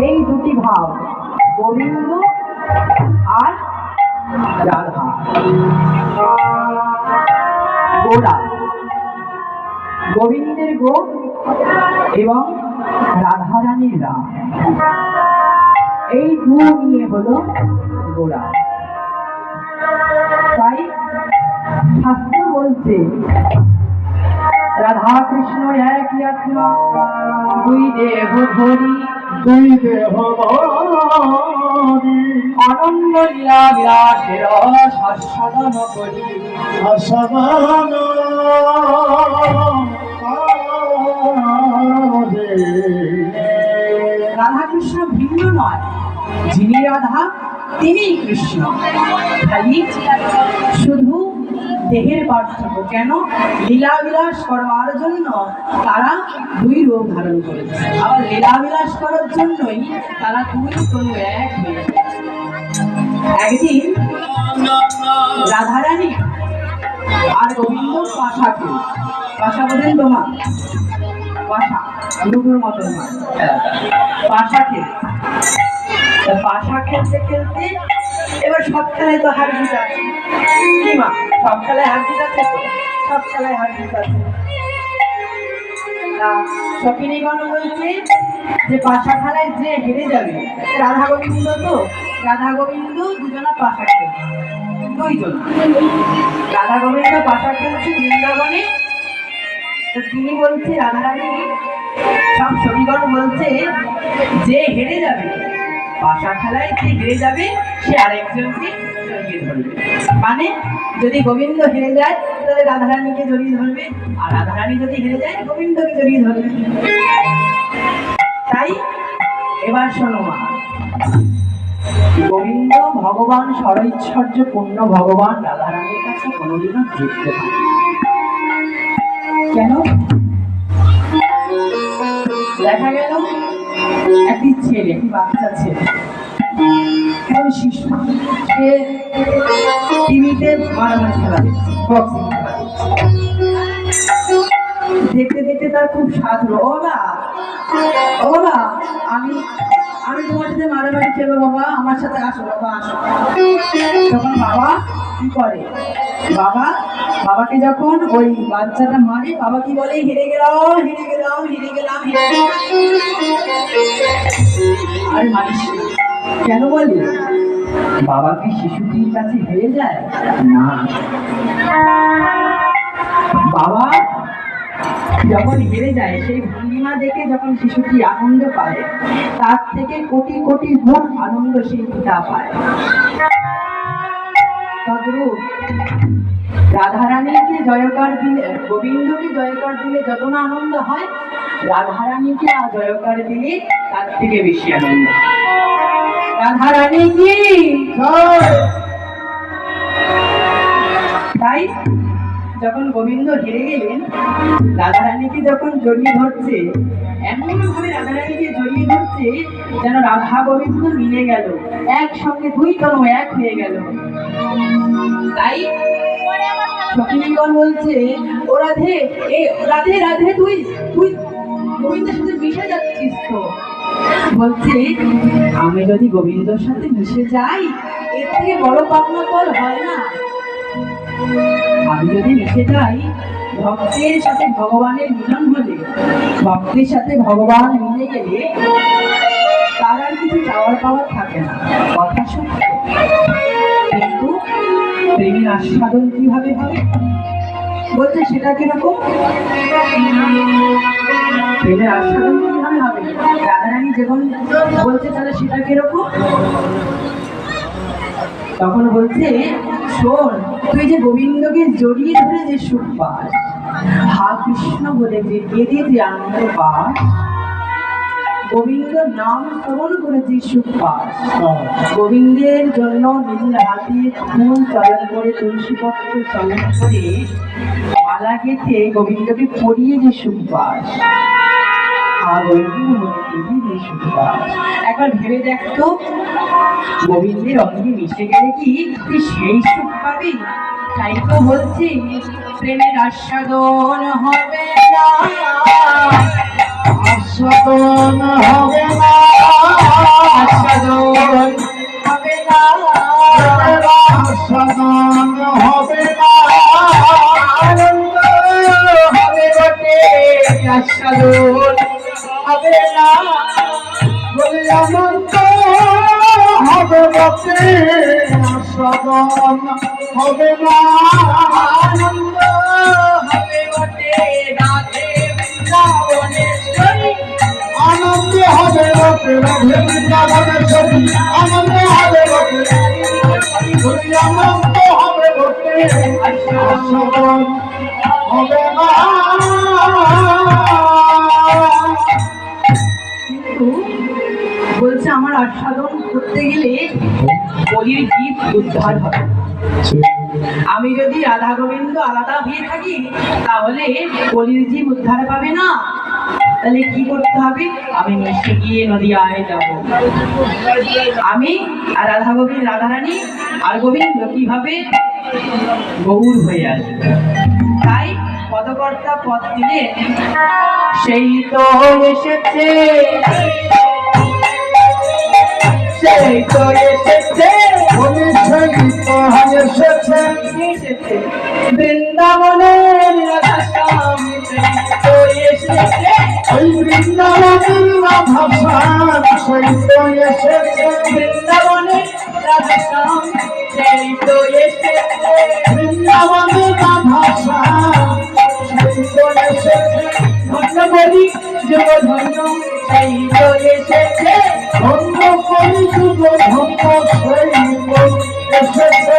এই দুটি ভাব, গোবিন্দ আর রাধা। গোরা, গোবিন্দের গো এবং রাধারানীর রাম, এই দু নিয়ে হলো গোরা। তাই শাস্ত্র বলছে রাধা কৃষ্ণ একই আত্মা, দুই দেহ ধরি, দুই দেহ ধরি অনন্য লীলা বিলাসের আস্বাদন করি। আস্বাদন রাধা কৃষ্ণ ভিন্ন নয়, যিনি রাধা তিনি কৃষ্ণ। খালি শুধু দেহের পার্থক্য। কেন? লীলা বিলাস করবার জন্য তারা দুই রূপ ধারণ করেছে, আবার লীলা বিলাস করার জন্যই তারা দুই কোনো এক হয়ে গেছে। একদিন রাধারানী আর গোবিন্দ পাশাকে, পাশা বোঝেন তোমার? পাশা লুডুর মতন হয়, পাশা খেলে, পাশা খেলতে খেলতে এবার সব খেলায় তো হার জিত আছে। কি মা, সব খেলায় হার জিত আছে? সব খেলায় হার জিত আছে। সকিনীগণ বলছে যে পাশা খেলায় যে হেরে যাবে, রাধা গোবিন্দ তো, রাধা গোবিন্দ দুজনা পাশা খেলছে, দুইজন। রাধা গোবিন্দ পাশা খেলছে বৃন্দাবনে। তো তিনি বলছে, রাধারানী সব সখীগণ বলছে যে হেরে যাবে, পাশা খেলায় যে হেরে যাবে সে আরেকজনকে জড়িয়ে ধরবে। মানে যদি গোবিন্দ হেরে যায় তাহলে রাধারানীকে জড়িয়ে ধরবে, আর রাধারানী যদি হেরে যায় গোবিন্দকে জড়িয়ে ধরবে। তাই এবার শোনো মা, গোবিন্দ ভগবান সরৈশ্বর্য পূর্ণ ভগবান রাধারানীর কাছে কোনোদিনও জিততে পারে। কেন? দেখা গেল একটি ছেলে, একটি বাচ্চা ছেলে, শিশু, সে টিভিতে মারামারি খেলা দেখছে, বক্সিং খেলা দেখতে দেখতে তার খুব স্বাদ হলো। ও বাবা, আমি তোমার সাথে মারামারি খেলবো বাবা, আমার সাথে আসো বাবা, আসো। তখন বাবা কি করে? বাবাকে যখন ওই বাচ্চাটা মারে, বাবা কি বলে? হেরে গেলাম, হেরে গেলাম, হেরে গেলাম, হেরে গেলাম। আরে মারিস কেন বলে? বাবা কি শিশুটির কাছে হেরে যায়? না, বাবা যখন হেরে যায় সেই ভঙ্গিমা দেখে যখন শিশুটি আনন্দ পায়, তার থেকে কোটি কোটি গুণ আনন্দ সেই পিতা পায়। তদ্রূপ রাধারানীকে জয়কার দিলে, গোবিন্দকে জয়কার দিলে যত না আনন্দ হয়, রাধারানীকে জয়কার দিলে তার থেকে বেশি আনন্দ। রাধারানী কি? তাই যখন গোবিন্দ হেরে গেলেন, রাধারানীকে যখন জড়িয়ে ধরছে, এমন ভাবে রাধারানীকে জড়িয়ে ধরছে যেন রাধা গোবিন্দ মিলে গেল, একসঙ্গে দুই তনু এক হয়ে গেল। তাই সখীগণ বলছে, ও রাধে, রাধে রাধে, তুই গোবিন্দের সাথে মিশে যাচ্ছিস তো। বলছে, আমি যদি গোবিন্দর সাথে মিশে যাই এর থেকে বড় পাওনা তো হয় না। আমি যদি মিশে যাই, ভক্তের সাথে ভগবানের মিলন হলে, ভক্তের সাথে ভগবান মিলে গেলে তার আর কিছু চাওয়ার পাওয়ার থাকে না, কথা সত্য। কিন্তু প্রেমের আস্বাদন কিভাবে হবে? বলছে সেটা কিরকম? প্রেমের আস্বাদন কিভাবে হবে? রাধারানী যখন বলছে তাহলে সেটা কিরকম? তখন বলছে, শোন, তুই যে গোবিন্দকে জড়িয়ে ধরে যে সুখ পাস, হা কৃষ্ণ বলে যে কেঁদে যে আনন্দ পাস, গোবিন্দ নাম শ্রবণ করে যে সুখ পাস, গোবিন্দের জন্য নিজের হাতে ফুল চয়ন করে, তুলসীপত্র চয়ন করে, মালা গেঁথে গোবিন্দকে পরিয়ে যে সুখ পাস, একবার ভেবে দেখতো, গোবিন্দের অঙ্গে মিশে গেলে কি তুই সেই সুখ পাবি? তাই তো বলছি, প্রেমের আস্বাদন হবে না, আস্বাদন হবে না। বলি অনন্ত হবে বটে সদন হবে না আনন্দ হবে বটে রাধে বৃন্দাবনেশ্বরী। আনন্দ হবে বটে রাধে বৃন্দাবনেশ্বরী আনন্দ হবে বটে বলি অনন্ত হবে বটে সদন হবে না কিন্তু বলছে আমার আস্বাদন করতে গেলে বলির জীব উদ্ধার হবে। আমি যদি রাধা গোবিন্দ আলাদা হয়ে থাকি তাহলে বলির জীব উদ্ধার পাবে না। তাহলে কি করতে হবে? আমি মিশে গিয়ে নদীয়ায় যাব। আমি আর রাধা গোবিন্দ, রাধারানী আর গোবিন্দ কিভাবে গৌর হয়ে আসবে। তাই পদকর্তা পদ দিলে সেই তো এসেছে, সেই তো এসেছে, বলি সেই তো এসেছে এসেছে বৃন্দাবনের রাধাশ্যাম, সেই তো এসেছে ওই বৃন্দাবনের রাধাশ্যাম সেই তো এসেছে বৃন্দাবনের রাধাশ্যাম, সেই তো এসেছে বৃন্দাবনের রাধাশ্যাম সেই তো এসেছে ধন্য বলি যুগ ধন্য, সেই তো এসেছে ধন্য করি যুগ ধন্য সেই তো এসেছে